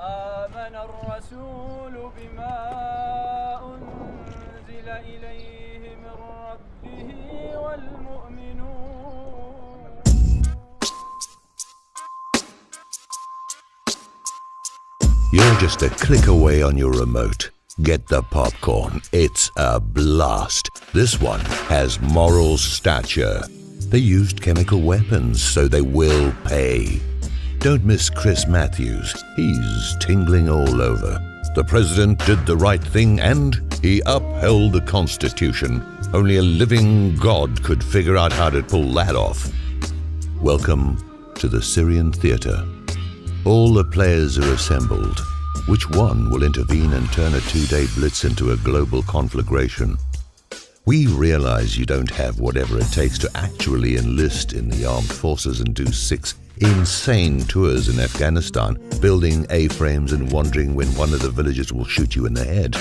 آمن الرسول بما أنزل إليه من ربه والمؤمنون. You're just a click away on your remote. Get the popcorn. It's a blast. This one has moral stature. They used chemical weapons, so they will pay. Don't miss Chris Matthews. He's tingling all over. The president did the right thing and he upheld the Constitution. Only a living God could figure out how to pull that off. Welcome to the Syrian theater. All the players are assembled. Which one will intervene and turn a 2-day blitz into a global conflagration? We realize you don't have whatever it takes to actually enlist in the armed forces and do 6 insane tours in Afghanistan, building A-frames and wondering when one of the villagers will shoot you in the head.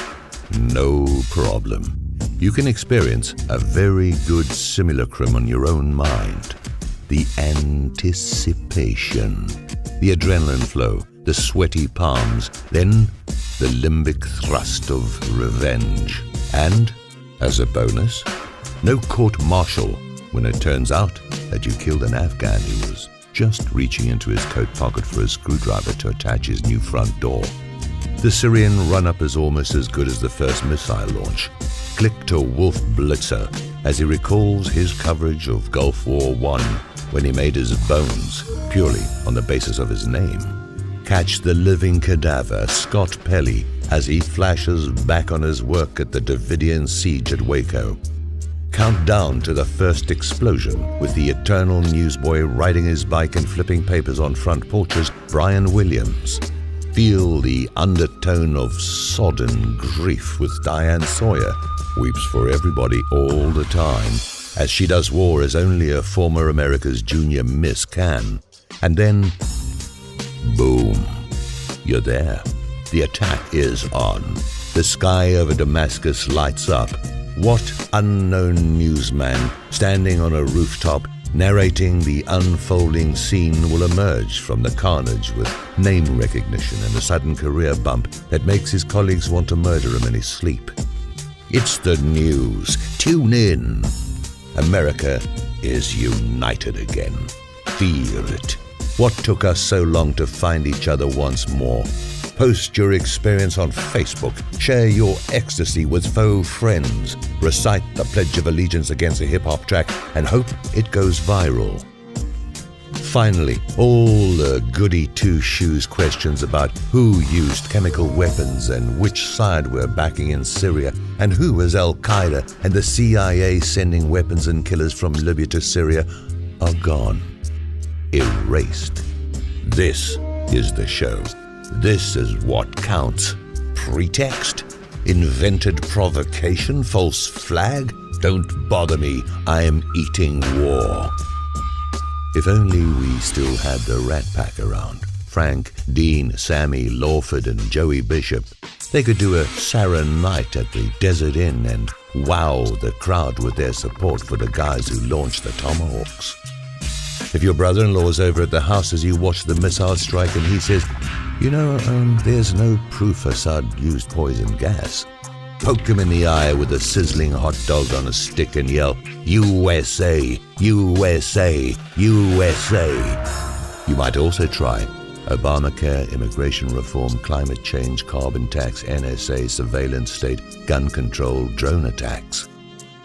No problem. You can experience a very good simulacrum on your own mind. The anticipation, the adrenaline flow, the sweaty palms, then the limbic thrust of revenge. And, as a bonus, no court-martial when it turns out that you killed an Afghan who was just reaching into his coat pocket for a screwdriver to attach his new front door. The Syrian run-up is almost as good as the first missile launch. Click to Wolf Blitzer as he recalls his coverage of Gulf War I when he made his bones purely on the basis of his name. Catch the living cadaver, Scott Pelley, as he flashes back on his work at the Davidian siege at Waco. Count down to the first explosion with the eternal newsboy riding his bike and flipping papers on front porches, Brian Williams. Feel the undertone of sodden grief with Diane Sawyer, weeps for everybody all the time, as she does war as only a former America's Junior Miss can. And then, boom, you're there. The attack is on. The sky over Damascus lights up. What unknown newsman standing on a rooftop narrating the unfolding scene will emerge from the carnage with name recognition and a sudden career bump that makes his colleagues want to murder him in his sleep? It's the news. Tune in. America is united again. Feel it. What took us so long to find each other once more? Post your experience on Facebook. Share your ecstasy with faux friends. Recite the Pledge of Allegiance against a hip-hop track and hope it goes viral. Finally, all the goody two-shoes questions about who used chemical weapons and which side we're backing in Syria and who was Al-Qaeda and the CIA sending weapons and killers from Libya to Syria are gone. Erased. This is the show. This is what counts. Pretext? Invented provocation? False flag? Don't bother me. I am eating war. If only we still had the Rat Pack around. Frank, Dean, Sammy, Lawford and Joey Bishop. They could do a sarin night at the Desert Inn and wow the crowd with their support for the guys who launched the Tomahawks. If your brother-in-law's over at the house as you watch the missile strike and he says, you know, there's no proof Assad used poison gas, poke him in the eye with a sizzling hot dog on a stick and yell, USA, USA, USA. You might also try Obamacare, immigration reform, climate change, carbon tax, NSA, surveillance state, gun control, drone attacks.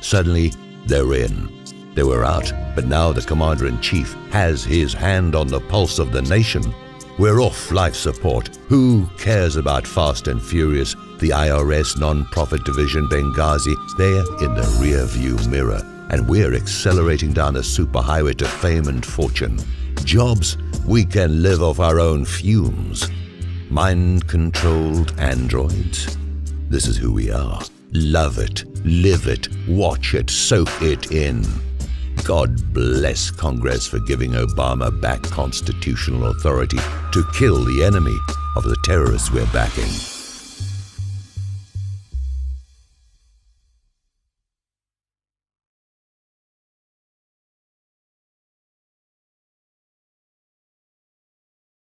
Suddenly, they're in. They were out, but now the Commander-in-Chief has his hand on the pulse of the nation. We're off life support. Who cares about Fast and Furious, the IRS non-profit division, Benghazi? They're in the rear-view mirror, and we're accelerating down the superhighway to fame and fortune. Jobs? We can live off our own fumes. Mind-controlled androids? This is who we are. Love it, live it, watch it, soak it in. God bless Congress for giving Obama back constitutional authority to kill the enemy of the terrorists we're backing.